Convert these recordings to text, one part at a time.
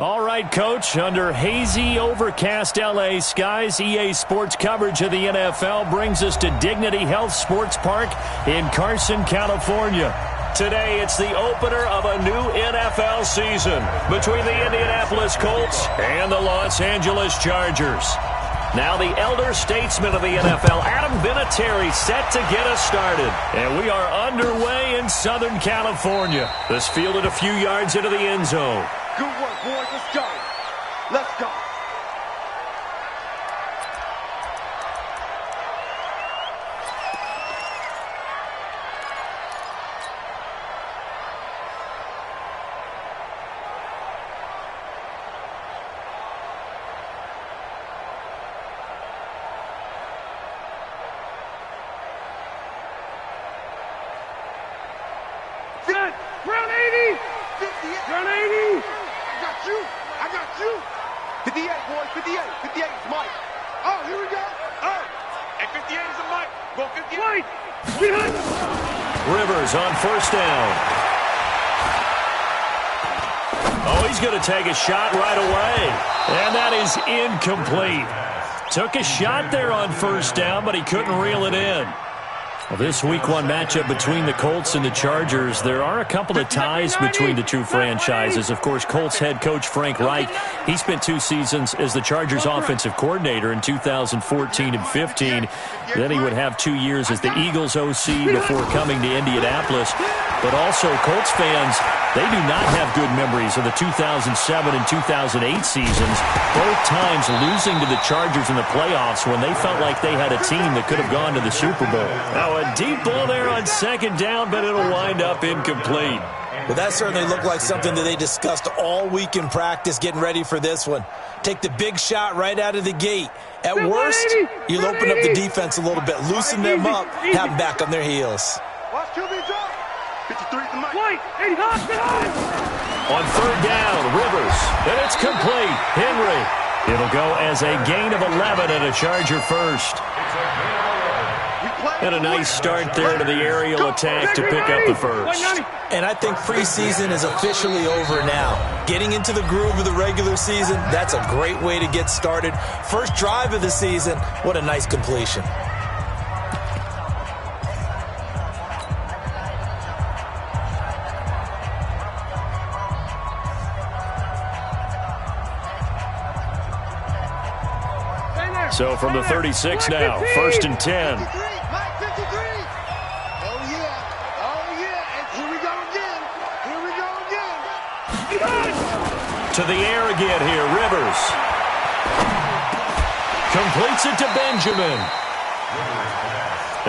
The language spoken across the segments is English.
All right, Coach, under hazy, overcast L.A. skies, EA Sports coverage of the NFL brings us to Dignity Health Sports Park in Carson, California. Today, it's the opener of a new NFL season between the Indianapolis Colts and the Los Angeles Chargers. Now the elder statesman of the NFL, Adam Vinatieri, set to get us started. And we are underway in Southern California. This fielded a few yards into the end zone. Good work, boys. Let's go. Let's go. Round 80! 58. Round 80! I got you. 58, boys. 58. 58 is Mike. Oh, here we go. Oh. And 58 is a Mike. Go 58. Wait! Behind! Rivers on first down. Oh, he's going to take a shot right away. And that is incomplete. Took a shot there on first down, but he couldn't reel it in. Well, this Week 1 matchup between the Colts and the Chargers, there are a couple of ties between the two franchises. Of course, Colts head coach Frank Reich, he spent 2 seasons as the Chargers offensive coordinator in 2014 and 15. Then he would have 2 years as the Eagles OC before coming to Indianapolis. But also, Colts fans, they do not have good memories of the 2007 and 2008 seasons, both times losing to the Chargers in the playoffs when they felt like they had a team that could have gone to the Super Bowl. Now, a deep ball there on second down, but it'll wind up incomplete. Well, that certainly looked like something that they discussed all week in practice getting ready for this one. Take the big shot right out of the gate. At worst, you'll open up the defense a little bit, loosen them up, have them back on their heels. Watch QB drop. 53 is the Mike. Wait! 80 hot! Get on! On third down, Rivers, and it's complete. Henry. It'll go as a gain of 11 and a Charger first. And a nice start there to the aerial attack to pick up the first. And I think preseason is officially over now. Getting into the groove of the regular season, that's a great way to get started. First drive of the season, what a nice completion. So from the 36 now, 1st and 10. Mike 53. Oh, yeah. Oh, yeah. And here we go again. Here we go again. To the air again here, Rivers. Completes it to Benjamin.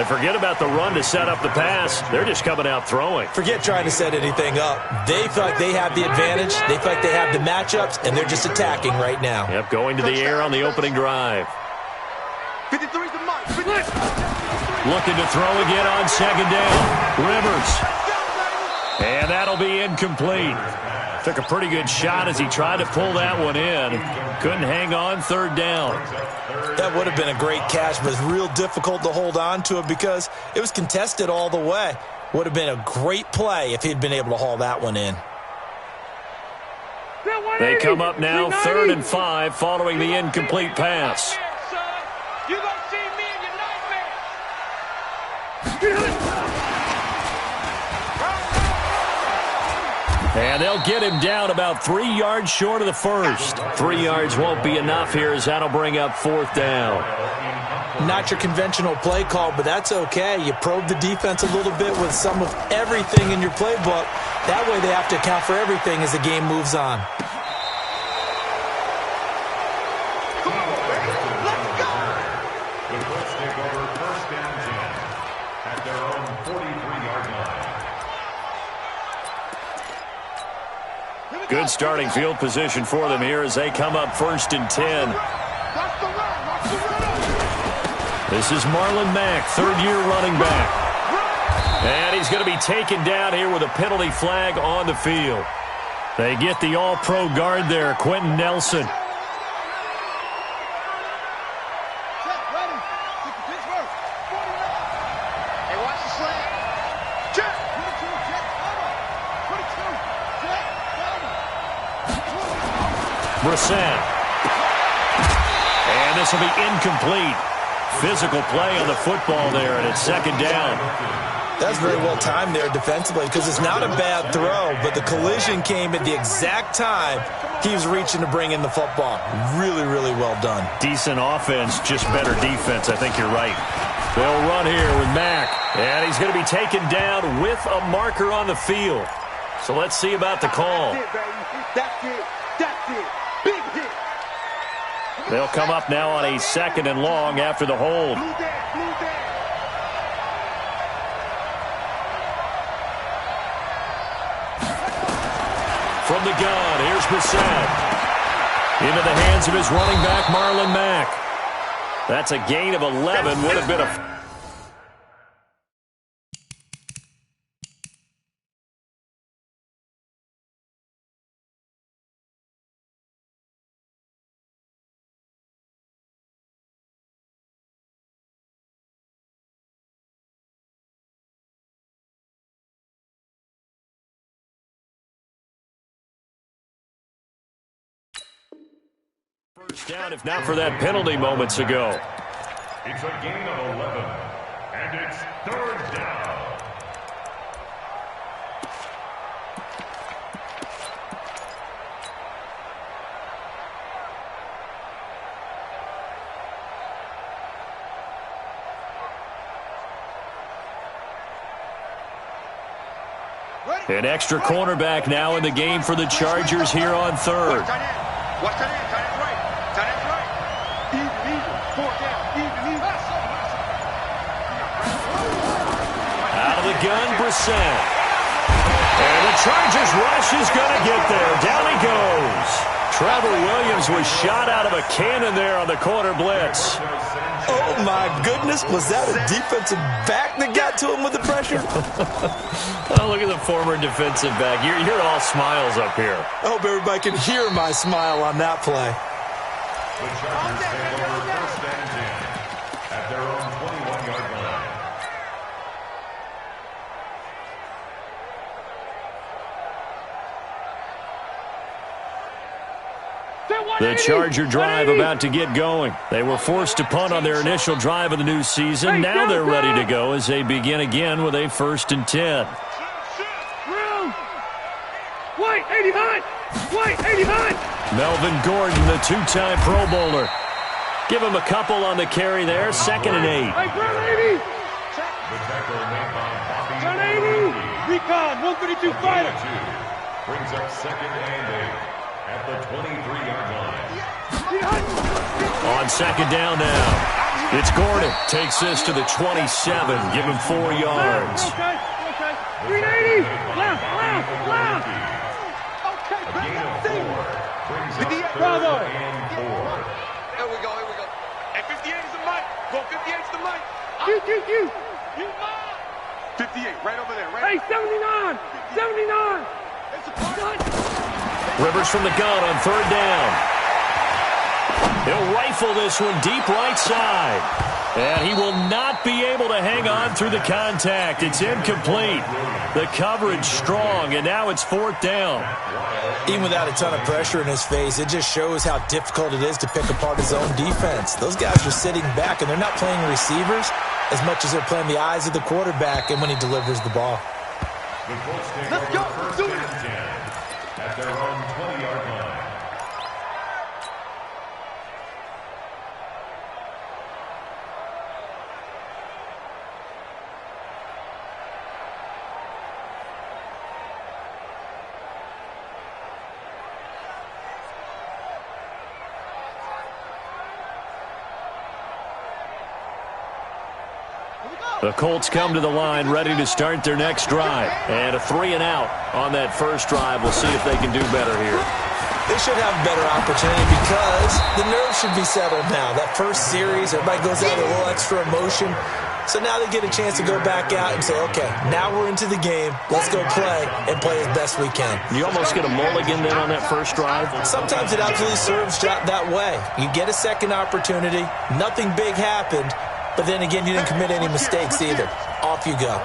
And forget about the run to set up the pass. They're just coming out throwing. Forget trying to set anything up. They feel like they have the advantage. They feel like they have the matchups, and they're just attacking right now. Yep, going to the air on the opening drive. 53 is the Mike. Looking to throw again on second down. Rivers. And that'll be incomplete. Took a pretty good shot as he tried to pull that one in. Couldn't hang on third down. That would have been a great catch, but it's real difficult to hold on to it because it was contested all the way. Would have been a great play if he'd been able to haul that one in. They come up now 3rd and 5 following the incomplete pass. You gonna see me in your nightmares. And they'll get him down about 3 yards short of the first. 3 yards won't be enough here as that'll bring up 4th down. Not your conventional play call, but that's okay. You probe the defense a little bit with some of everything in your playbook. That way they have to account for everything as the game moves on. Good starting field position for them here as they come up 1st and 10. This is Marlon Mack, 3rd-year running back. And he's going to be taken down here with a penalty flag on the field. They get the all-pro guard there, Quentin Nelson. Brissett. And this will be incomplete. Physical play on the football there, and it's second down. That's very well timed there defensively because it's not a bad throw, but the collision came at the exact time he was reaching to bring in the football. Really, really well done. Decent offense, just better defense. I think you're right. They'll run here with Mack, and he's going to be taken down with a marker on the field. So let's see about the call. That's it, baby. That's it. That's it. Big hit. They'll come up now on a 2nd and long after the hold. Blue dance, blue dance. From the gun, here's Brissett. Into the hands of his running back, Marlon Mack. That's a gain of 11. Would have been a... First down, if not for that penalty moments ago. It's a gain of 11, and it's 3rd down. An extra cornerback now in the game for the Chargers here on 3rd. Watch that end. Tight end right. Tight end right. Even. 4th down. Even. Out of the gun, Brissett. And the Chargers rush is going to get there. Down he goes. Trevor Williams was shot out of a cannon there on the corner blitz. Oh, my goodness. Was that a defensive back that got to him with the pressure? Oh, look at the former defensive back. You're all smiles up here. I hope everybody can hear my smile on that play. The Chargers take over 1st and 10 at their own 21-yard line. The Charger drive about to get going. They were forced to punt on their initial drive of the new season. Now they're ready to go as they begin again with a 1st and 10. White, 80 high. White, 80 high. Melvin Gordon, the 2-time Pro Bowler. Give him a couple on the carry there. 2nd and 8. Hey, Brown 80. The tackle made by Bobby. Brown 80. Recon, 132 fighter. Brings up 2nd and 8 at the 23-yard line. On 2nd down now. It's Gordon. Takes this to the 27. Give him 4 yards. Okay. 380. Left. A gain of 4 brings up 3rd Bravo. and 4. Here we go. Hey, 58 is the mic. Go 58 is the mic. You. 58, right over there. Hey, 79. 79. Rivers from the gun on 3rd down. He'll rifle this one deep right side. And he will not be able to hang on through the contact. It's incomplete. The coverage strong, and now it's 4th down. Even without a ton of pressure in his face, it just shows how difficult it is to pick apart his own defense. Those guys are sitting back, and they're not playing receivers as much as they're playing the eyes of the quarterback and when he delivers the ball. The Colts take Let's go. over 1st and 10 at their own 20-yard line. The Colts come to the line ready to start their next drive. And a 3-and-out on that first drive. We'll see if they can do better here. They should have a better opportunity because the nerves should be settled now. That first series, everybody goes out with a little extra emotion. So now they get a chance to go back out and say, okay, now we're into the game. Let's go play and play as best we can. You almost get a mulligan then on that first drive? Sometimes it absolutely serves that way. You get a second opportunity. Nothing big happened. But then again, you didn't commit any mistakes either. Off you go.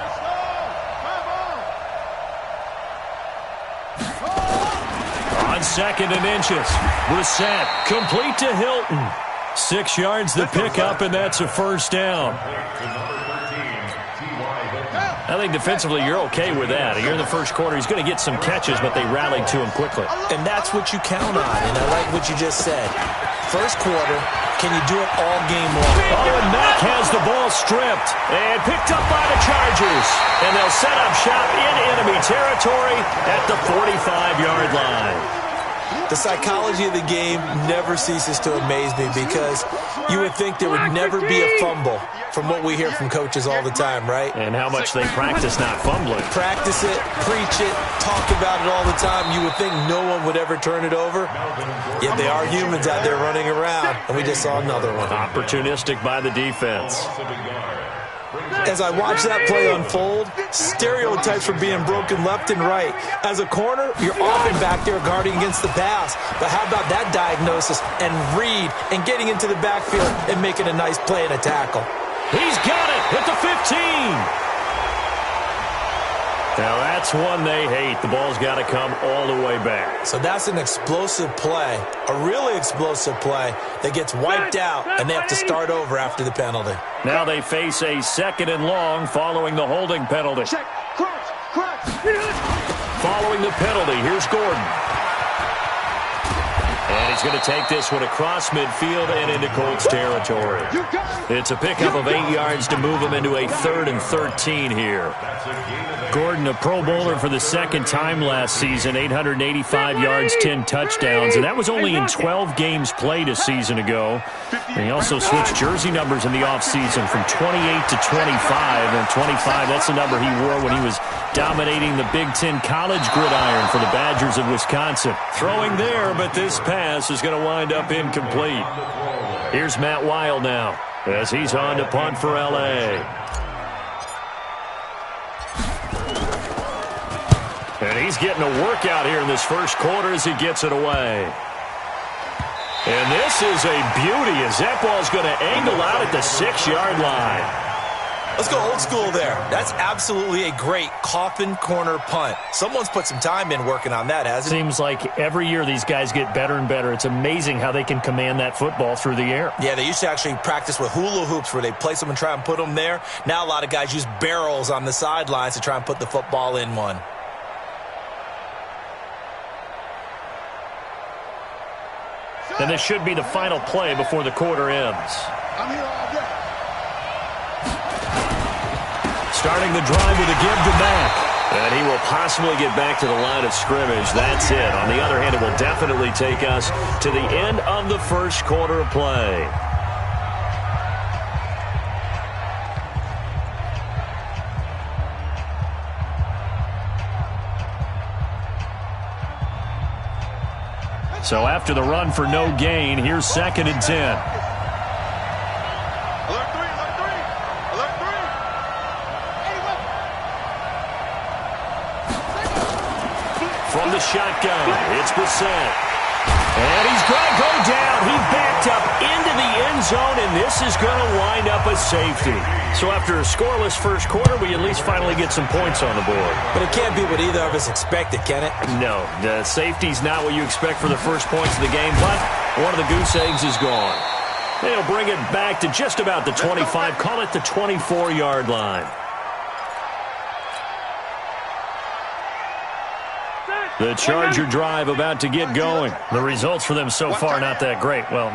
On On 2nd and inches. Brissett complete to Hilton. 6 yards the pickup, and that's a first down. I think defensively you're okay with that. Here in the first quarter, he's going to get some catches, but they rallied to him quickly. And that's what you count on, and I like what you just said. First quarter, can you do it all game long? Oh, and Mack has the ball stripped and picked up by the Chargers. And they'll set up shop in enemy territory at the 45-yard line. The psychology of the game never ceases to amaze me because you would think there would never be a fumble from what we hear from coaches all the time, right? And how much they practice not fumbling. Practice it, preach it, talk about it all the time. You would think no one would ever turn it over. Yet they are humans out there running around, and we just saw another one. Opportunistic by the defense. As I watch that play unfold, stereotypes were being broken left and right. As a corner, you're often back there guarding against the pass. But how about that diagnosis and read and getting into the backfield and making a nice play and a tackle? He's got it at the 15. Now that's one they hate. The ball's got to come all the way back. So that's an explosive play, a really explosive play that gets wiped out, and they have to start over after the penalty. Now they face a 2nd and long following the holding penalty. Check. Crunch. Following the penalty, here's Gordon. And he's going to take this one across midfield and into Colts territory. It's a pickup of 8 yards to move him into a 3rd and 13 here. Gordon, a Pro Bowler for the second time last season, 885 yards, 10 touchdowns, and that was only in 12 games played a season ago. And he also switched jersey numbers in the offseason from 28 to 25, and 25, that's the number he wore when he was dominating the Big Ten college gridiron for the Badgers of Wisconsin. Throwing there, but this pass is going to wind up incomplete. Here's Matt Wild now as he's on to punt for L.A. And he's getting a workout here in this first quarter as he gets it away. And this is a beauty as that ball's going to angle out at the 6-yard line. Let's go old school there. That's absolutely a great coffin corner punt. Someone's put some time in working on that, hasn't it? Seems like every year these guys get better and better. It's amazing how they can command that football through the air. Yeah, they used to actually practice with hula hoops where they place them and try and put them there. Now a lot of guys use barrels on the sidelines to try and put the football in one. And this should be the final play before the quarter ends. I'm here all day. Starting the drive with a give to Mack. And he will possibly get back to the line of scrimmage. That's it. On the other hand, it will definitely take us to the end of the first quarter of play. So after the run for no gain, here's 2nd and 10. Alert 3. Alert 3. From the shotgun, it's Brissett. And he's going to go down. He backed up into the end zone, and this is going to wind up a safety. So after a scoreless first quarter, we at least finally get some points on the board. But it can't be what either of us expected, can it? No, the safety's not what you expect for the first points of the game, but one of the goose eggs is gone. They'll bring it back to just about the 25, call it the 24-yard line. The Charger drive about to get going. The results for them so far not that great. Well,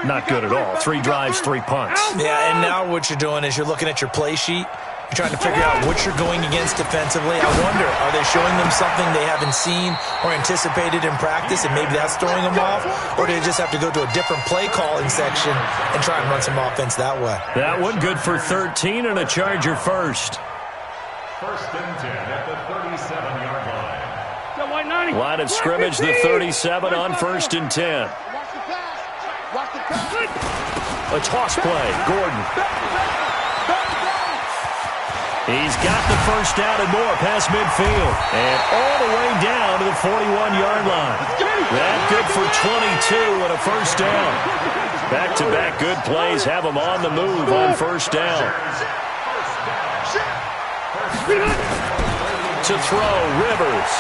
not good at all. 3 drives, 3 punts. Yeah, and now what you're doing is you're looking at your play sheet. You're trying to figure out what you're going against defensively. I wonder, are they showing them something they haven't seen or anticipated in practice, and maybe that's throwing them off? Or do they just have to go to a different play calling section and try and run some offense that way? That one good for 13 and a Charger first. 1st and 10 at the 37-yard line. Line of scrimmage, the 37 on 1st and 10. A toss play, Gordon. He's got the first down and more past midfield. And all the way down to the 41-yard line. That good for 22 and a first down. Back-to-back good plays have him on the move on first down. To throw, Rivers.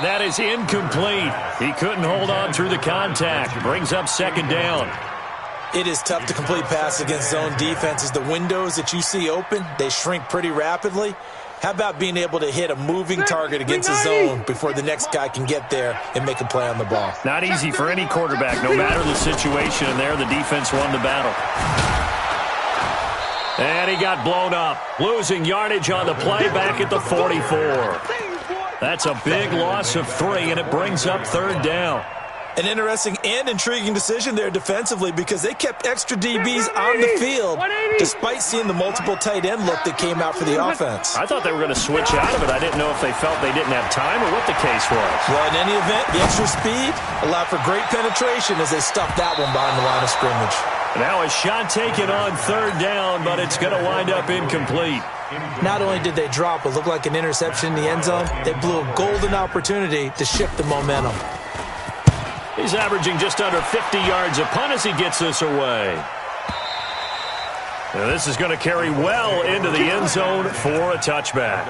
And that is incomplete. He couldn't hold on through the contact. Brings up second down. It is tough to complete passes against zone defenses. The windows that you see open, they shrink pretty rapidly. How about being able to hit a moving target against the zone before the next guy can get there and make a play on the ball? Not easy for any quarterback, no matter the situation. And there, the defense won the battle. And he got blown up, losing yardage on the play back at the 44. That's a big loss of 3, and it brings up third down. An interesting and intriguing decision there defensively because they kept extra DBs on the field despite seeing the multiple tight end look that came out for the offense. I thought they were going to switch out of it. I didn't know if they felt they didn't have time or what the case was. Well, in any event, the extra speed allowed for great penetration as they stuffed that one behind the line of scrimmage. Now a shot taken on third down, but it's going to wind up incomplete. Not only did they drop what looked like an interception in the end zone, they blew a golden opportunity to shift the momentum. He's averaging just under 50 yards a punt as he gets this away. Now this is going to carry well into the end zone for a touchback.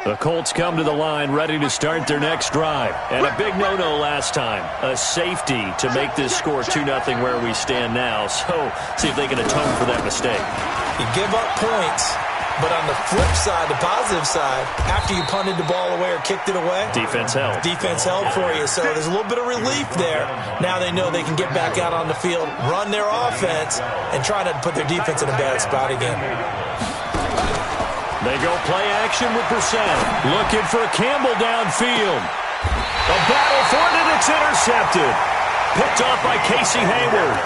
The Colts come to the line ready to start their next drive. And a big no-no last time. A safety to make this score 2-0 where we stand now. So, see if they can atone for that mistake. You give up points, but on the flip side, the positive side, after you punted the ball away or kicked it away, defense held. Defense held for you. So there's a little bit of relief there. Now they know they can get back out on the field, run their offense, and try not to put their defense in a bad spot again. They go play action with Brissett. Looking for Campbell downfield. A battle for it, and it's intercepted. Picked off by Casey Hayward.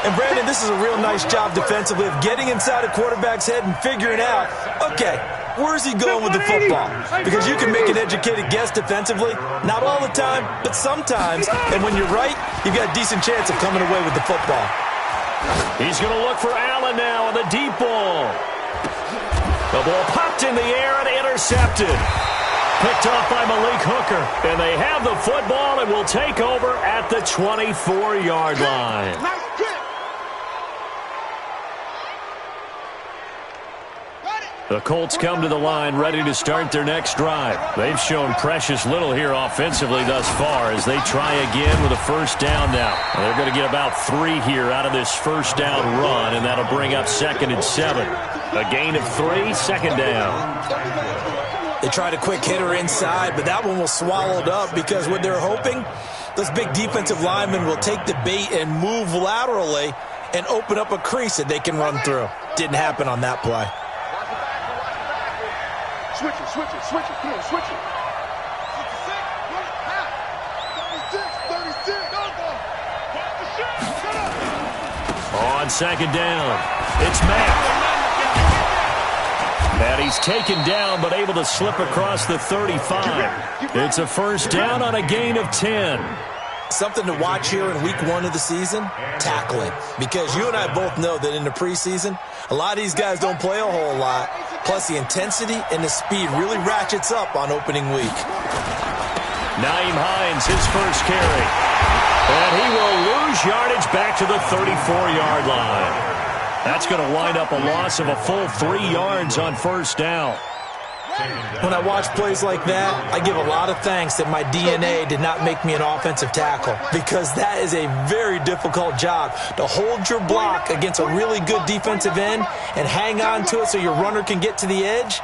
And, Brandon, this is a real nice job defensively of getting inside a quarterback's head and figuring out, okay, where's he going with the football? Because you can make an educated guess defensively. Not all the time, but sometimes. And when you're right, you've got a decent chance of coming away with the football. He's going to look for Allen now on the deep ball. The ball popped in the air and intercepted. Picked off by Malik Hooker. And they have the football and will take over at the 24-yard line. The Colts come to the line ready to start their next drive. They've shown precious little here offensively thus far as they try again with a first down now. They're going to get about 3 here out of this first down run, and that'll bring up 2nd and 7. A gain of 3, second down. They tried a quick hitter inside, but that one was swallowed up because what they're hoping, those big defensive linemen will take the bait and move laterally and open up a crease that they can run through. Didn't happen on that play. Switch it, come on, switch it. 36, On second down, it's Mack. And he's taken down but able to slip across the 35. It's a first down on a gain of 10. Something to watch here in week 1 of the season, tackling. Because you and I both know that in the preseason, a lot of these guys don't play a whole lot. Plus, the intensity and the speed really ratchets up on opening week. Nyheim Hines, his first carry. And he will lose yardage back to the 34-yard line. That's going to wind up a loss of a full 3 yards on first down. When I watch plays like that, I give a lot of thanks that my DNA did not make me an offensive tackle, because that is a very difficult job to hold your block against a really good defensive end and hang on to it so your runner can get to the edge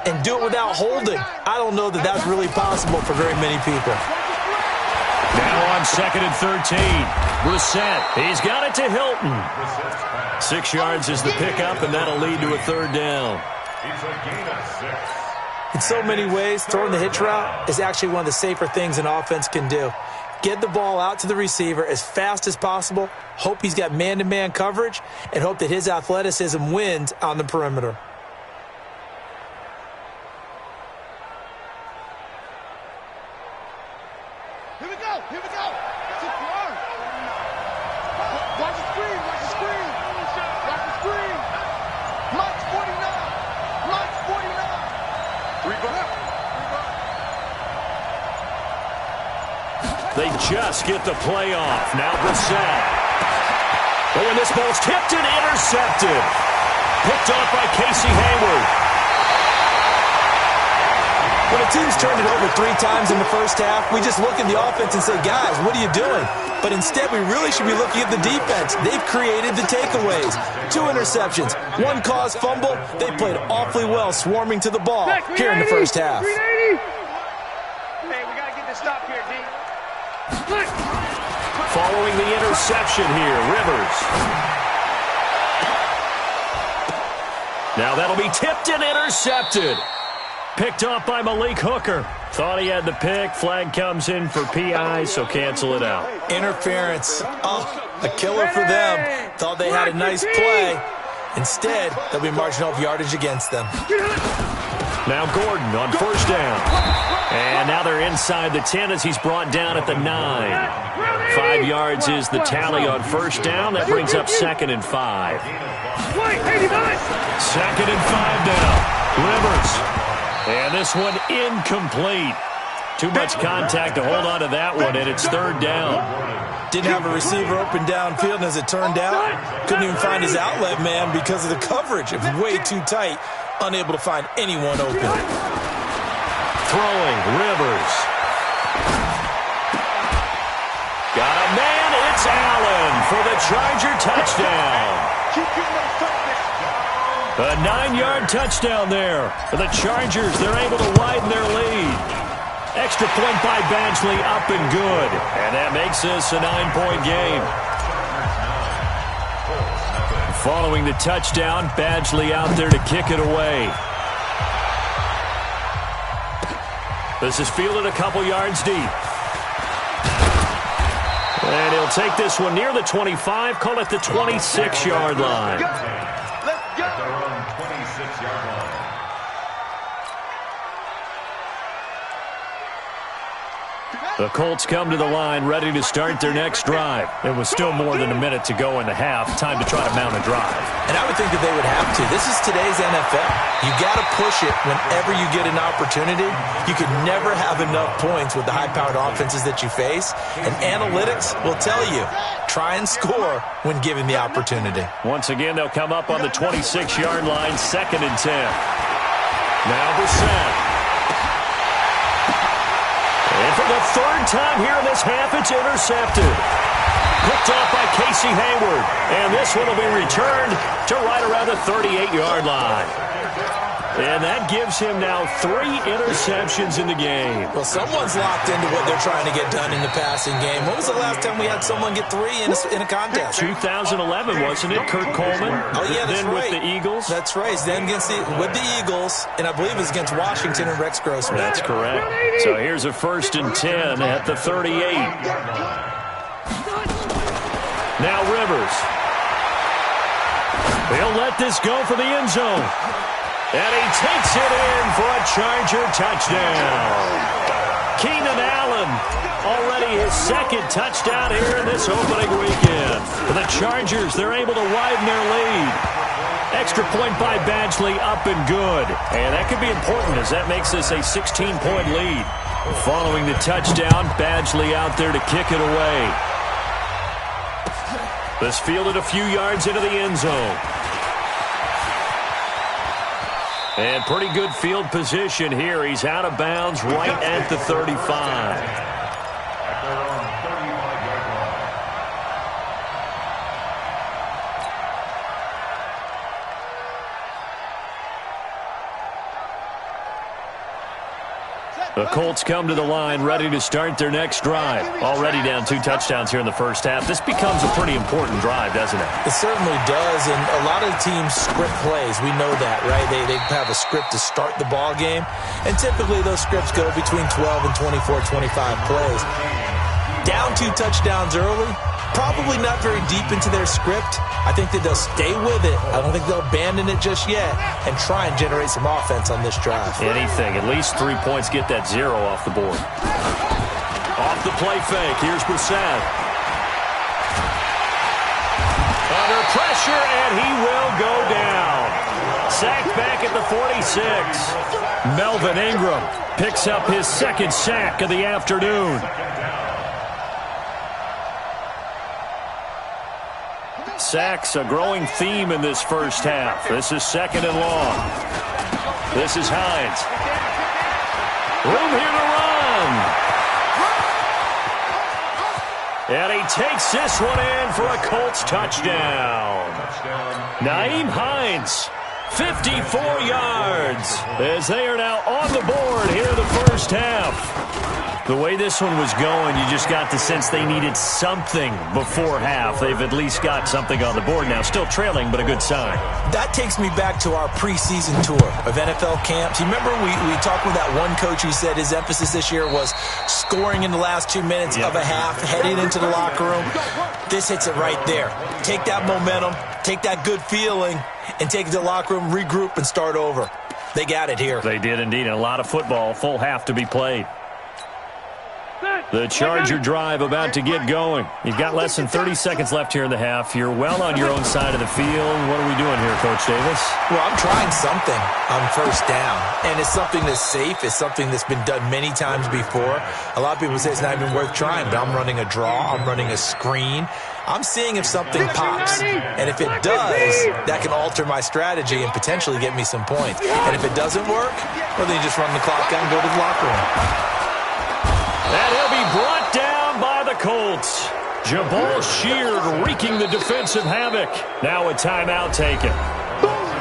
and do it without holding. I don't know that that's really possible for very many people. Now on 2nd and 13, Brissett, he's got it to Hilton. 6 yards is the pickup, and that'll lead to a third down. It's a gain of 6. In so many ways, throwing the hitch route is actually one of the safer things an offense can do. Get the ball out to the receiver as fast as possible, hope he's got man-to-man coverage, and hope that his athleticism wins on the perimeter. Here we go. Watch the screen. Mike's 49. 3 back. They just get the play off. Now Brissett. Oh, and this ball's tipped and intercepted. Picked off by Casey Hayward. When a team's turned it over 3 times in the first half, we just look at the offense and say, guys, what are you doing? But instead, we really should be looking at the defense. They've created the takeaways. 2 interceptions, 1 caused fumble. They played awfully well swarming to the ball here in the first half. Hey, we got to get this stop here, D. Following the interception here, Rivers. Now that'll be tipped and intercepted. Picked off by Malik Hooker. Thought he had the pick. Flag comes in for PI, so cancel it out. Interference. Oh, a killer for them. Thought they had a nice play. Instead, they'll be marching off yardage against them. Now Gordon on first down. And now they're inside the 10 as he's brought down at the 9. 5 yards is the tally on first down. That brings up 2nd and 5. 2nd and 5 now. Rivers. And this one incomplete. Too much contact to hold on to that one, and it's 3rd down. Didn't have a receiver open downfield, and as it turned out, couldn't even find his outlet man because of the coverage. It was way too tight, unable to find anyone open. Throwing, Rivers. Got a man, it's Allen for the Charger touchdown. Keep getting those touchdowns. A 9-yard touchdown there for the Chargers. They're able to widen their lead. Extra point by Badgley, up and good. And that makes this a 9-point game. Following the touchdown, Badgley out there to kick it away. This is fielded a couple yards deep. And he'll take this one near the 25, call it the 26-yard line. At their own 26-yard line. The Colts come to the line ready to start their next drive. There was still more than a minute to go in the half. Time to try to mount a drive. And I would think that they would have to. This is today's NFL. You got to push it whenever you get an opportunity. You could never have enough points with the high-powered offenses that you face. And analytics will tell you, try and score when given the opportunity. Once again, they'll come up on the 26-yard line, 2nd and 10. Now Brissett. And for the 3rd time here in this half, it's intercepted. Picked off by Casey Hayward. And this one will be returned to right around the 38-yard line. And that gives him now 3 interceptions in the game. Well, someone's locked into what they're trying to get done in the passing game. When was the last time we had someone get 3 in a contest? 2011, wasn't it? Kurt Coleman. Oh, yeah, that's then right. With the Eagles. That's right. Then with the Eagles, and I believe it was against Washington and Rex Grossman. That's correct. So here's a 1st and 10 at the 38. Now Rivers. He'll let this go for the end zone. And he takes it in for a Charger touchdown. Keenan Allen, already his 2nd touchdown here in this opening weekend. For the Chargers, they're able to widen their lead. Extra point by Badgley, up and good. And that could be important as that makes this a 16-point lead. Following the touchdown, Badgley out there to kick it away. This fielded a few yards into the end zone. And pretty good field position here. He's out of bounds right at the 35. At their own 35-yard line. The Colts come to the line ready to start their next drive. Already down 2 touchdowns here in the first half. This becomes a pretty important drive, doesn't it? It certainly does, and a lot of teams script plays. We know that, right? They have a script to start the ball game, and typically those scripts go between 12 and 24, 25 plays. Down 2 touchdowns early, probably not very deep into their script. I think that they'll stay with it. I don't think they'll abandon it just yet and try and generate some offense on this drive. Anything. At least 3 points. Get that 0 off the board. Off the play fake. Here's Brissett. Under pressure, and he will go down. Sacked back at the 46. Melvin Ingram picks up his 2nd sack of the afternoon. Sacks, a growing theme in this first half. This is 2nd and long. This is Hines. Room here to run. And he takes this one in for a Colts touchdown. Nyheim Hines, 54 yards, as they are now on the board here in the first half. The way this one was going, you just got the sense they needed something before half. They've at least got something on the board now. Still trailing, but a good sign. That takes me back to our preseason tour of NFL camps. You remember we talked with that one coach who said his emphasis this year was scoring in the last 2 minutes of a half, heading into the locker room. This hits it right there. Take that momentum, take that good feeling, and take it to the locker room, regroup, and start over. They got it here. They did indeed. A lot of football, full half to be played. The Charger drive about to get going. You've got less than 30 seconds left here in the half. You're well on your own side of the field. What are we doing here, Coach Davis? Well, I'm trying something on first down, and it's something that's safe. It's something that's been done many times before. A lot of people say it's not even worth trying, but I'm running a draw. I'm running a screen. I'm seeing if something pops, and if it does, that can alter my strategy and potentially get me some points. And if it doesn't work, well, then you just run the clock out and go to the locker room. And he'll be brought down by the Colts. Jabal Sheard wreaking the defensive havoc. Now a timeout taken.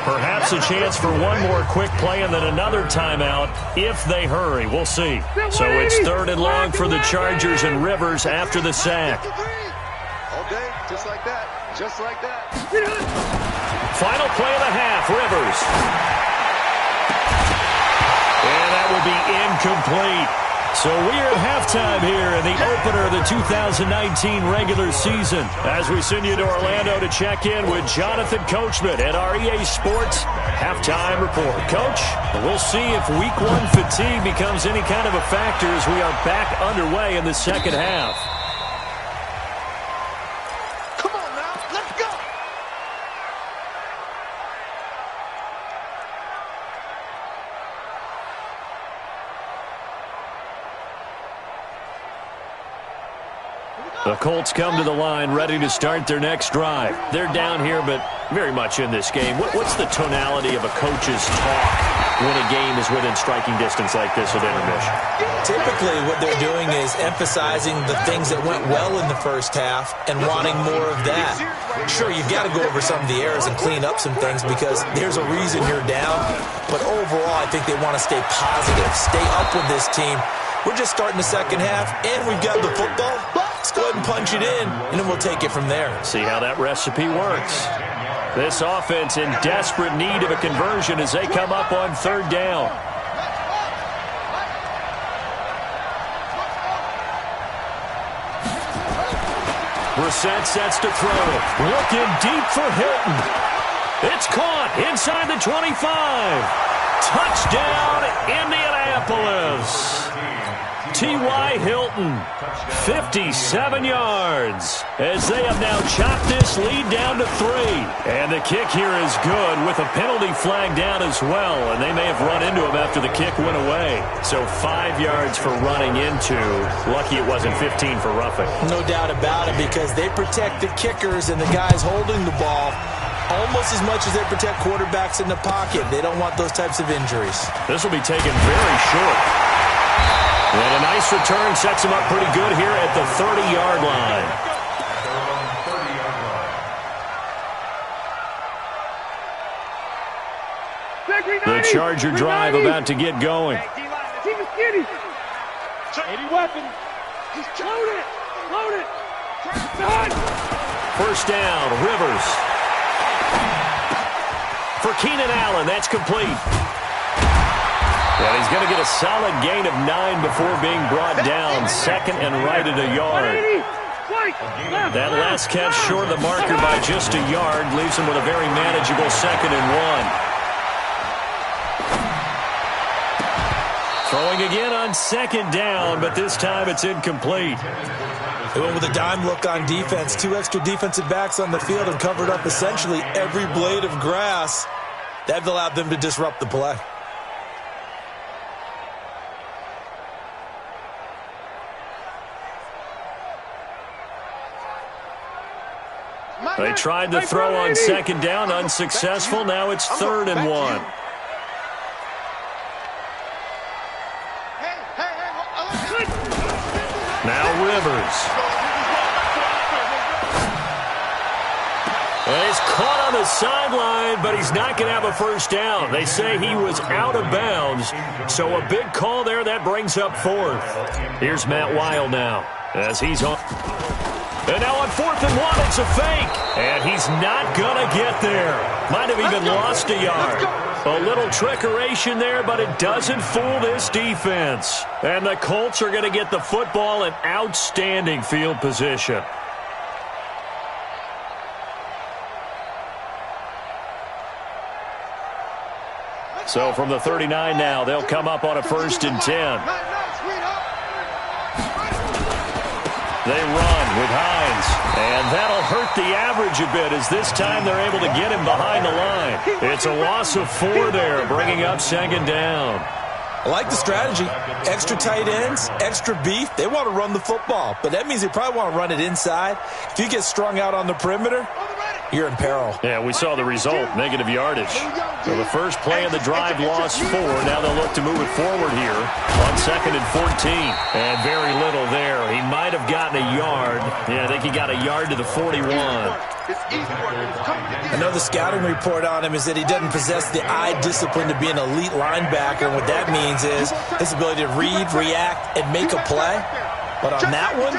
Perhaps a chance for one more quick play and then another timeout if they hurry. We'll see. So it's 3rd and long for the Chargers and Rivers after the sack. All day, just like that. Just like that. Final play of the half, Rivers. And that will be incomplete. So we're at halftime here in the opener of the 2019 regular season as we send you to Orlando to check in with Jonathan Coachman at our EA Sports Halftime Report. Coach, we'll see if Week 1 fatigue becomes any kind of a factor as we are back underway in the second half. Come on now, let's go. The Colts come to the line ready to start their next drive. They're down here, but very much in this game. What's the tonality of a coach's talk when a game is within striking distance like this at intermission? Typically, what they're doing is emphasizing the things that went well in the first half and wanting more of that. Sure, you've got to go over some of the errors and clean up some things because there's a reason you're down. But overall, I think they want to stay positive, stay up with this team. We're just starting the second half, and we've got the football. Let's go ahead and punch it in, and then we'll take it from there. See how that recipe works. This offense in desperate need of a conversion as they come up on 3rd down. Brissett sets to throw. Looking deep for Hilton. It's caught inside the 25. Touchdown, Indianapolis. T.Y. Hilton, 57 yards, as they have now chopped this lead down to 3. And the kick here is good with a penalty flag down as well, and they may have run into him after the kick went away. So 5 yards for running into. Lucky it wasn't 15 for roughing. No doubt about it, because they protect the kickers and the guys holding the ball almost as much as they protect quarterbacks in the pocket. They don't want those types of injuries. This will be taken very short. And a nice return sets him up pretty good here at the 30-yard line. The Charger drive about to get going. Keep it skinny. 80 weapon. Load it. Load it. First down, Rivers. For Keenan Allen, that's complete. And he's going to get a solid gain of 9 before being brought down. 2nd and right at a yard. That last catch short of the marker by just a yard leaves him with a very manageable 2nd and 1. Throwing again on 2nd down, but this time it's incomplete. They went with a dime look on defense. 2 extra defensive backs on the field and covered up essentially every blade of grass. That allowed them to disrupt the play. They tried to throw on second down, unsuccessful. Now it's 3rd and 1. Now Rivers. Well, he's caught on the sideline, but he's not going to have a first down. They say he was out of bounds, so a big call there. That brings up 4th. Here's Matt Weil now as he's on. And now on 4th and 1, it's a fake. And he's not going to get there. Might have even lost a yard. A little trickeration there, but it doesn't fool this defense. And the Colts are going to get the football in outstanding field position. So from the 39 now, they'll come up on a 1st and 10. They run with Hines, and that'll hurt the average a bit as this time they're able to get him behind the line. It's a loss of 4 there, bringing up 2nd down. I like the strategy. Extra tight ends, extra beef. They want to run the football, but that means they probably want to run it inside. If you get strung out on the perimeter, you're in peril. Yeah, we saw the result, negative yardage. So the first play of the drive lost 4. Now they'll look to move it forward here on 2nd and 14. And very little there. He might have gotten a yard. Yeah, I think he got a yard to the 41. Another scouting report on him is that he doesn't possess the eye discipline to be an elite linebacker. And what that means is his ability to read, react, and make a play. But on that one,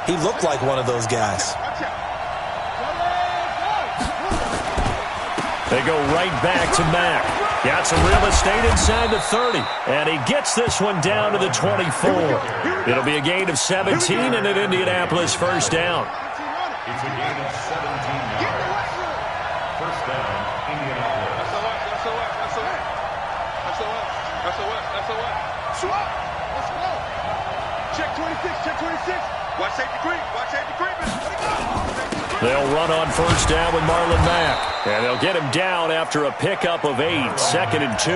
he looked like one of those guys. They go right back to Mack. Got some real estate inside the 30. And he gets this one down to the 24. It'll be a gain of 17 and an Indianapolis first down. It's a gain of 17 yards. First down, Indianapolis. Check 26, check 26. Watch safety creep, watch safety creeping. They'll run on first down with Marlon Mack. And they'll get him down after a pickup of 8, 2nd and 2.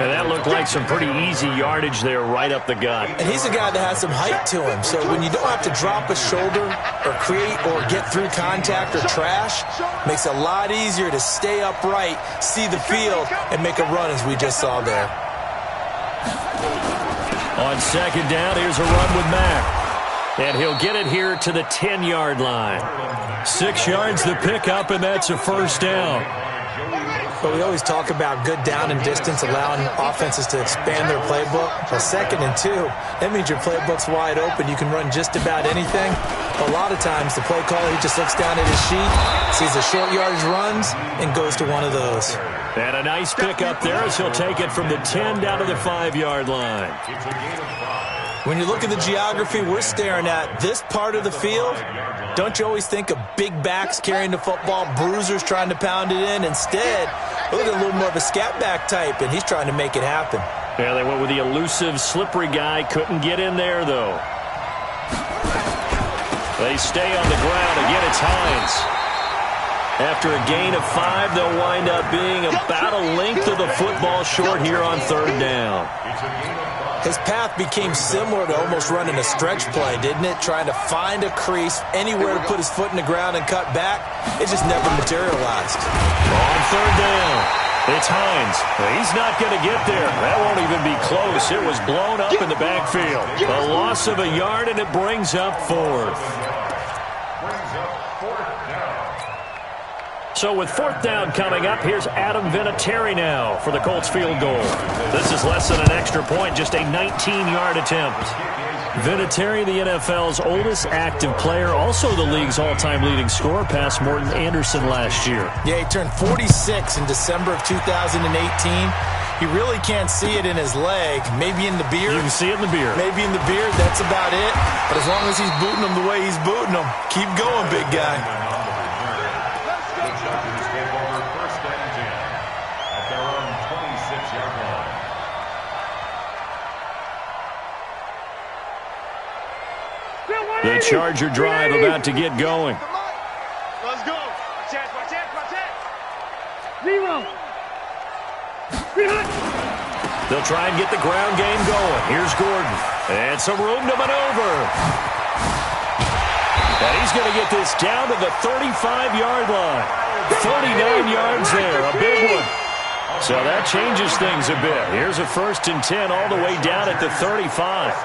And that looked like some pretty easy yardage there right up the gut. And he's a guy that has some height to him. So when you don't have to drop a shoulder or create or get through contact or trash, makes it a lot easier to stay upright, see the field, and make a run as we just saw there. On second down, here's a run with Mack. And he'll get it here to the 10-yard line. 6 yards the pickup, and that's a first down. But we always talk about good down and distance, allowing offenses to expand their playbook. Well, 2nd and 2, that means your playbook's wide open. You can run just about anything. A lot of times, the play caller, he just looks down at his sheet, sees the short yardage runs, and goes to one of those. And a nice pickup there as he'll take it from the 10 down to the 5-yard line. It's a gain of 5. When you look at the geography we're staring at, this part of the field, don't you always think of big backs carrying the football, bruisers trying to pound it in? Instead, look at a little more of a scat back type, and he's trying to make it happen. Yeah, they went with the elusive, slippery guy. Couldn't get in there, though. They stay on the ground. Again, it's Hines. After a gain of 5, they'll wind up being about a length of the football short here on 3rd down. His path became similar to almost running a stretch play, didn't it? Trying to find a crease, anywhere to put his foot in the ground and cut back. It just never materialized. On 3rd down, it's Hines. He's not going to get there. That won't even be close. It was blown up in the backfield. A loss of a yard, and it brings up 4th. So with 4th down coming up, here's Adam Vinatieri now for the Colts field goal. This is less than an extra point, just a 19-yard attempt. Vinatieri, the NFL's oldest active player, also the league's all-time leading scorer, past Morton Anderson last year. Yeah, he turned 46 in December of 2018. He really can't see it in his leg, maybe in the beard. You can see it in the beard. Maybe in the beard, that's about it. But as long as he's booting them the way he's booting them, keep going, big guy. The Charger drive about to get going. Let's go. Watch out. Zero. They'll try and get the ground game going. Here's Gordon. And some room to maneuver. And he's going to get this down to the 35-yard line. 39 yards there, a big one. So that changes things a bit. Here's a 1st and 10 all the way down at the 35.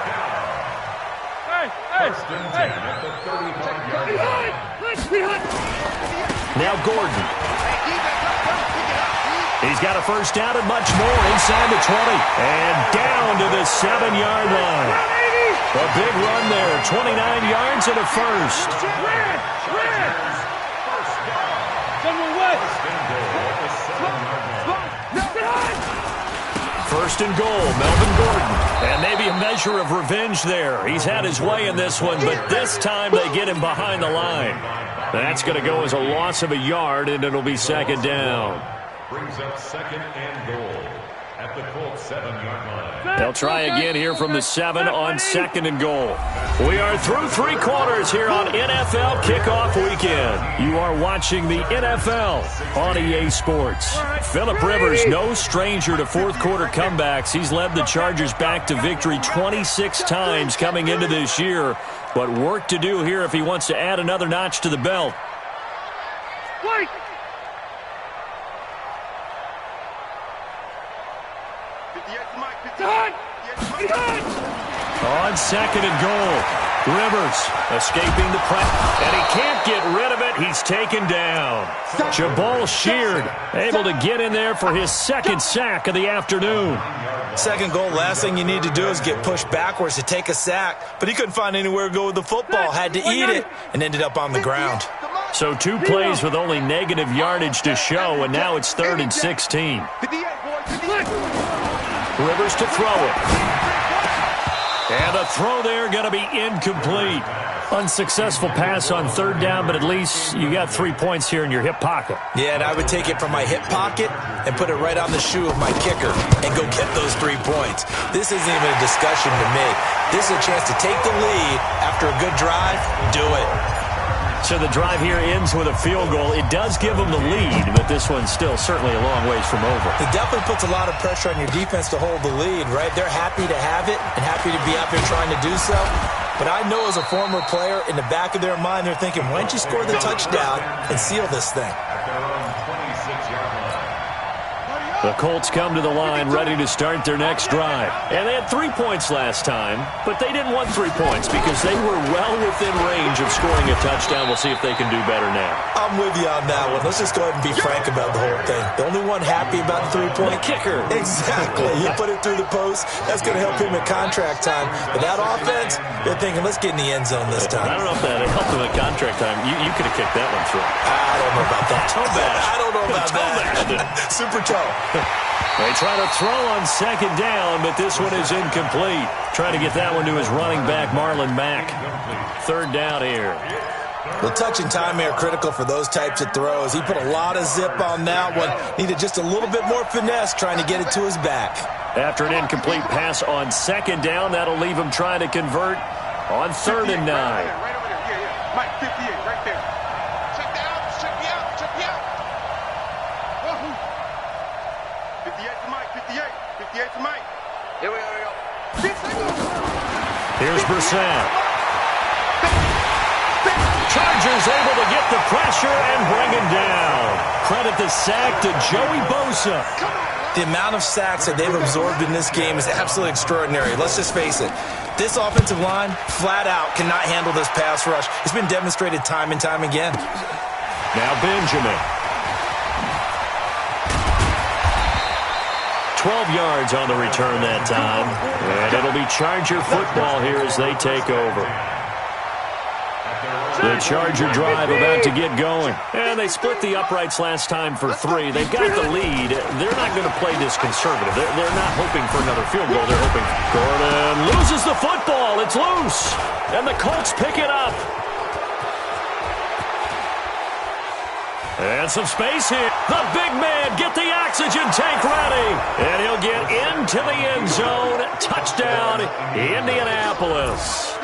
Now Gordon. He's got a 1st down and much more inside the 20. And down to the 7-yard line. A big run there, 29 yards and a 1st. First and goal, Melvin Gordon. And maybe a measure of revenge there. He's had his way in this one, but this time they get him behind the line. That's going to go as a loss of a yard, and it'll be 2nd down. Brings up 2nd and goal at the Colts 7-yard line. They'll try again here from the 7 on 2nd and goal. We are through 3 quarters here on NFL Kickoff Weekend. You are watching the NFL on EA Sports. Phillip Rivers, no stranger to 4th quarter comebacks. He's led the Chargers back to victory 26 times coming into this year. But work to do here if he wants to add another notch to the belt. Wait! On 2nd and goal, Rivers escaping the press, and he can't get rid of it. He's taken down. Jabal Sheard able to get in there for his 2nd sack of the afternoon. 2nd goal, last thing you need to do is get pushed backwards to take a sack. But he couldn't find anywhere to go with the football, had to eat it, and ended up on the ground. So 2 plays with only negative yardage to show, and now it's 3rd and 16. Rivers to throw it. And the throw there going to be incomplete. Unsuccessful pass on 3rd down, but at least you got 3 points here in your hip pocket. Yeah, and I would take it from my hip pocket and put it right on the shoe of my kicker and go get those 3 points. This isn't even a discussion to me. This is a chance to take the lead after a good drive. Do it. So the drive here ends with a field goal. It does give them the lead, but this one's still certainly a long ways from over. It definitely puts a lot of pressure on your defense to hold the lead, right? They're happy to have it and happy to be out there trying to do so. But I know as a former player, in the back of their mind, they're thinking, why don't you score the touchdown and seal this thing? At their own 26-yard line. The Colts come to the line ready to start their next drive. And they had 3 points last time, but they didn't want 3 points because they were well within range of scoring a touchdown. We'll see if they can do better now. I'm with you on that one. Let's just go ahead and be frank about the whole thing. The only one happy about the 3-point kicker. Exactly. You put it through the post. That's going to help him at contract time. But that offense, they're thinking, let's get in the end zone this time. I don't know if that helped him at contract time. You could have kicked that one through. I don't know about that. Toe bash. I don't know about that. Super toe. They try to throw on 2nd down, but this one is incomplete. Trying to get that one to his running back, Marlon Mack. 3rd down here. The touch and time are critical for those types of throws. He put a lot of zip on that one. Needed just a little bit more finesse trying to get it to his back. After an incomplete pass on 2nd down, that'll leave him trying to convert on 3rd and 9. Right over there. Yeah. Mike, 58, right there. Check me out. Check me out. Check me out. 58 to Mike. 58 to Mike. Here we go. Here's Brissett. Chargers able to get the pressure and bring him down. Credit the sack to Joey Bosa. The amount of sacks that they've absorbed in this game is absolutely extraordinary. Let's just face it. This offensive line, flat out, cannot handle this pass rush. It's been demonstrated time and time again. Now Benjamin. 12 yards on the return that time. And it'll be Charger football here as they take over. The Charger drive about to get going. And they split the uprights last time for 3. They've got the lead. They're not going to play this conservative. They're not hoping for another field goal. They're hoping. Gordon loses the football. It's loose. And the Colts pick it up. And some space here. The big man, get the oxygen tank ready. And he'll get into the end zone. Touchdown, Indianapolis.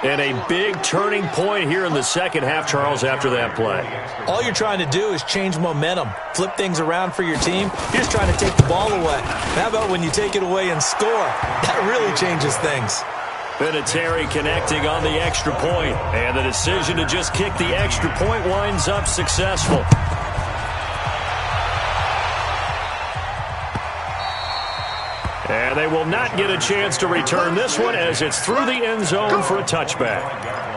And a big turning point here in the second half, Charles, after that play. All you're trying to do is change momentum, flip things around for your team. You're just trying to take the ball away. How about when you take it away and score? That really changes things. Vinatieri connecting on the extra point, and the decision to just kick the extra point winds up successful. And they will not get a chance to return this one as it's through the end zone for a touchback.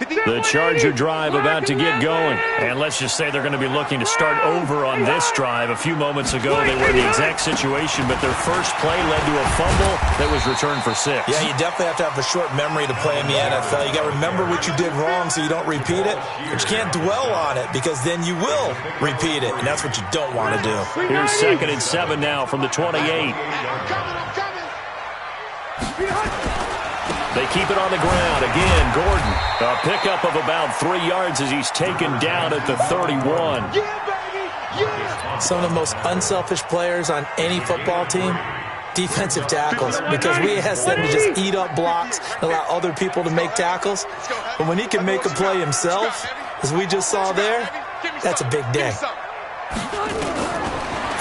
The Charger drive about to get going. And let's just say they're going to be looking to start over on this drive. A few moments ago, they were in the exact situation, but their first play led to a fumble that was returned for 6. Yeah, you definitely have to have a short memory to play in the NFL. You got to remember what you did wrong so you don't repeat it, but you can't dwell on it because then you will repeat it, and that's what you don't want to do. Here's 2nd and 7 now from the 28. They keep it on the ground. Again, Gordon. A pickup of about 3 yards as he's taken down at the 31. Some of the most unselfish players on any football team, defensive tackles, because we ask them to just eat up blocks and allow other people to make tackles. But when he can make a play himself, as we just saw there, that's a big day.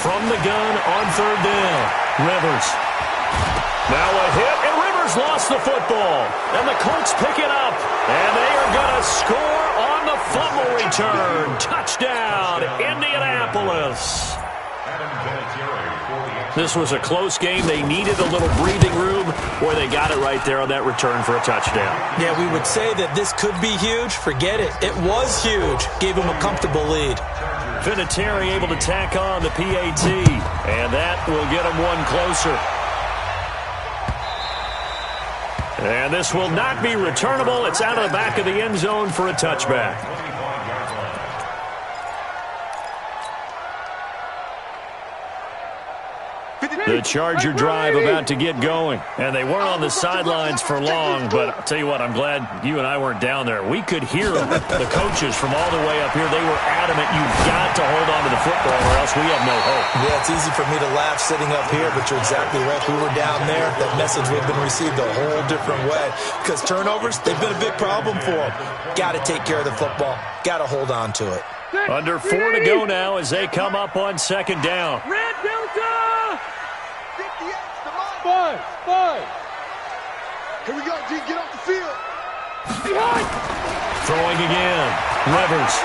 From the gun on 3rd down, Rivers. Now a hit, and Rivers lost the football. And the Colts pick it up, and they are going to score on the fumble return. Touchdown, Indianapolis. This was a close game. They needed a little breathing room, where they got it right there on that return for a touchdown. Yeah, we would say that this could be huge. Forget it. It was huge. Gave him a comfortable lead. Vinatieri able to tack on the PAT, and that will get him one closer. And this will not be returnable. It's out of the back of the end zone for a touchback. The Charger drive about to get going. And they weren't on the sidelines for long, but I'll tell you what, I'm glad you and I weren't down there. We could hear the coaches from all the way up here. They were adamant, you've got to hold on to the football or else we have no hope. Yeah, it's easy for me to laugh sitting up here, but you're exactly right. We were down there. That message would have been received a whole different way. Because turnovers, they've been a big problem for them. Got to take care of the football. Got to hold on to it. Under 4 to go now as they come up on 2nd down. Red Delta! 5. Here we go, G. Get off the field. Behind. Throwing again. Rivers.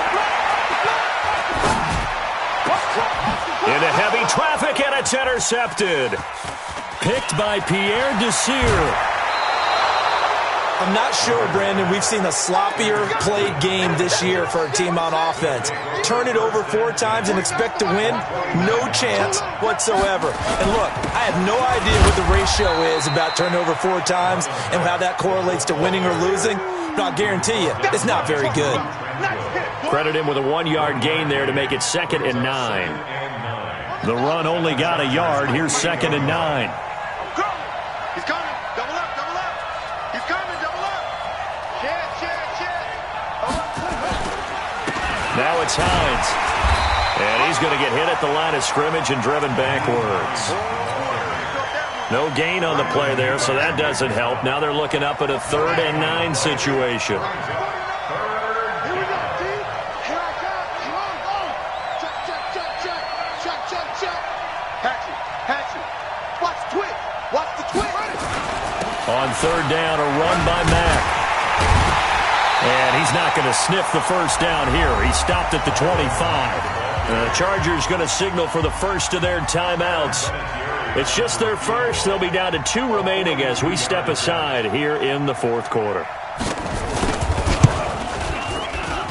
Into heavy traffic, and it's intercepted. Picked by Pierre Desir. I'm not sure, Brandon, we've seen a sloppier played game this year for a team on offense. Turn it over 4 times and expect to win? No chance whatsoever. And look, I have no idea what the ratio is about turnover 4 times and how that correlates to winning or losing, but I'll guarantee you, it's not very good. Credit him with a 1-yard gain there to make it 2nd and 9. The run only got a yard. Here's 2nd and 9. He's coming. Double up. He's coming. Double up. Check. Now it's Hines. And he's going to get hit at the line of scrimmage and driven backwards. No gain on the play there, so that doesn't help. Now they're looking up at a 3rd and 9 situation. Here we go, G. Here I come. Check. Hatchet. Watch the twitch. On 3rd down, a run by Mack. And he's not going to sniff the first down here. He stopped at the 25. The Chargers going to signal for the first of their timeouts. It's just their first. They'll be down to 2 remaining as we step aside here in the 4th quarter.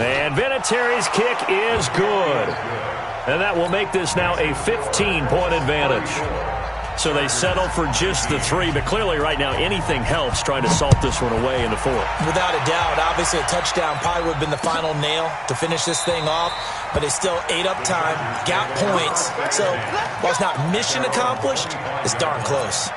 And Vinatieri's kick is good. And that will make this now a 15-point advantage. So they settle for just the 3, but clearly right now anything helps trying to salt this one away in the 4th. Without a doubt, obviously a touchdown probably would have been the final nail to finish this thing off, but they still ate up time, got points. So while it's not mission accomplished, it's darn close.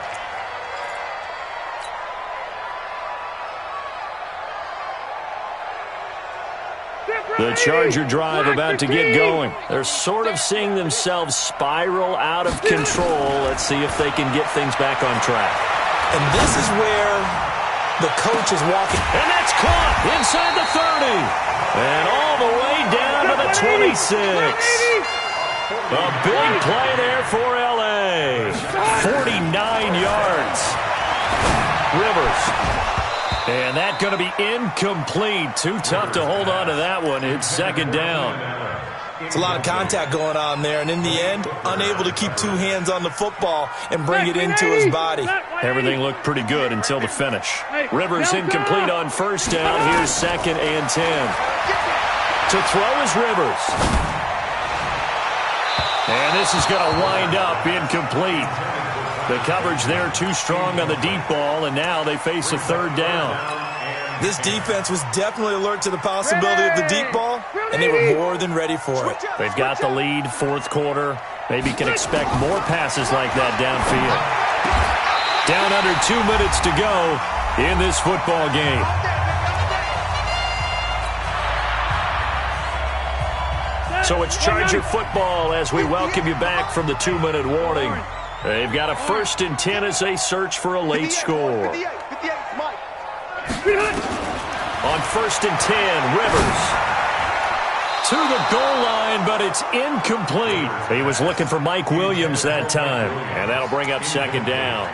The Charger drive about to get going. They're sort of seeing themselves spiral out of control. Let's see if they can get things back on track. And this is where the coach is walking. And that's caught inside the 30. And all the way down to the 26. A big play there for L.A. 49 yards. Rivers. And that's going to be incomplete. Too tough to hold on to that one. It's second down. It's a lot of contact going on there, and in the end, unable to keep two hands on the football and bring it into his body. Everything looked pretty good until the finish. Rivers incomplete on first down. Here's 2nd and 10. To throw is Rivers. And this is going to wind up incomplete. The coverage there too strong on the deep ball, and now they face a third down. This defense was definitely alert to the possibility of the deep ball, and they were more than ready for it. They've got the lead, fourth quarter. Maybe can expect more passes like that downfield. Down under 2 minutes to go in this football game. So it's Charger football as we welcome you back from the 2-minute warning. They've got a 1st and 10 as they search for a late score. On 1st and 10, Rivers to the goal line, but it's incomplete. He was looking for Mike Williams that time, and that'll bring up second down.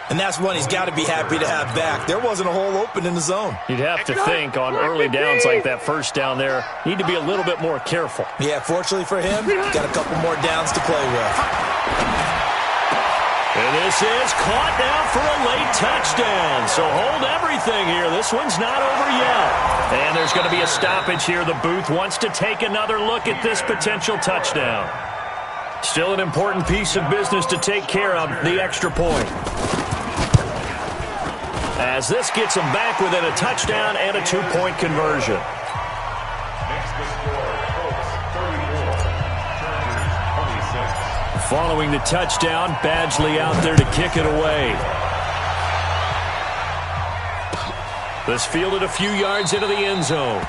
And that's one he's got to be happy to have back. There wasn't a hole open in the zone. You'd have to think on early downs like that first down there, need to be a little bit more careful. Yeah, fortunately for him, got a couple more downs to play with. And this is caught now for a late touchdown. So hold everything here. This one's not over yet. And there's going to be a stoppage here. The booth wants to take another look at this potential touchdown. Still an important piece of business to take care of, the extra point. As this gets them back within a touchdown and a 2-point conversion. Following the touchdown, Badgley out there to kick it away. This fielded a few yards into the end zone.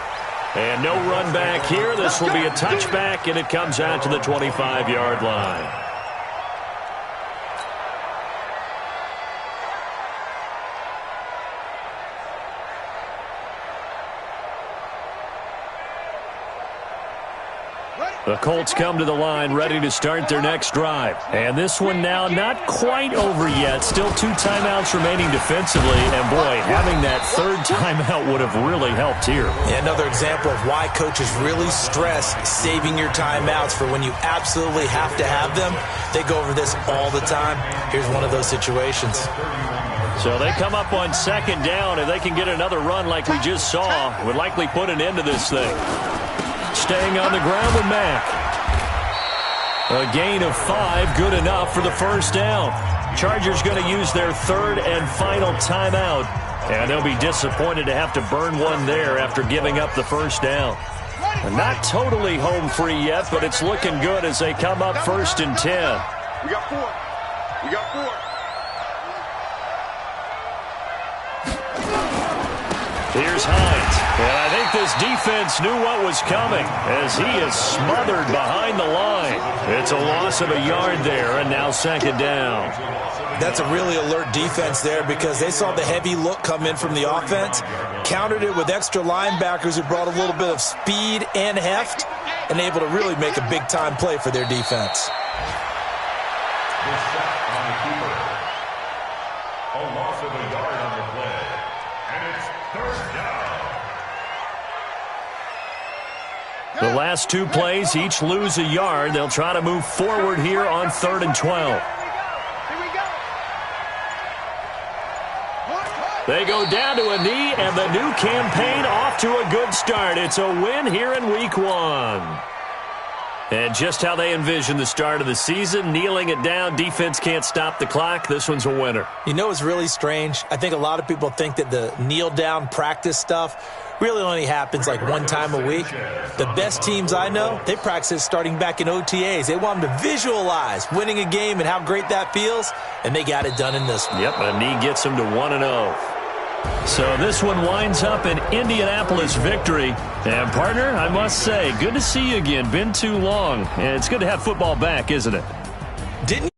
And no run back here. This will be a touchback, and it comes out to the 25-yard line. The Colts come to the line ready to start their next drive. And this one now not quite over yet. Still 2 timeouts remaining defensively. And, boy, having that third timeout would have really helped here. Yeah, another example of why coaches really stress saving your timeouts for when you absolutely have to have them. They go over this all the time. Here's one of those situations. So they come up on second down. If they can get another run like we just saw, would likely put an end to this thing. Staying on the ground with Mack. A gain of 5, good enough for the first down. Chargers going to use their third and final timeout. And they'll be disappointed to have to burn one there after giving up the first down. Not totally home free yet, but it's looking good as they come up 1st and 10. We got 4. We got 4. Here's Hines. And I think this defense knew what was coming as he is smothered behind the line. It's a loss of a yard there, and now second down. That's a really alert defense there because they saw the heavy look come in from the offense, countered it with extra linebackers who brought a little bit of speed and heft, and able to really make a big-time play for their defense. A loss of a yard on the play. And it's third down. The last 2 plays each lose a yard. They'll try to move forward here on 3rd and 12. They go down to a knee, and the new campaign off to a good start. It's a win here in week 1. And just how they envision the start of the season, kneeling it down, defense can't stop the clock. This one's a winner. You know what's really strange? I think a lot of people think that the kneel-down practice stuff really only happens like 1 time a week. The best teams I know, they practice it starting back in OTAs. They want them to visualize winning a game and how great that feels, and they got it done in this one. Yep, a knee gets them to 1-0. So this one winds up an Indianapolis victory. And, partner, I must say, good to see you again. Been too long. And it's good to have football back, isn't it? Didn't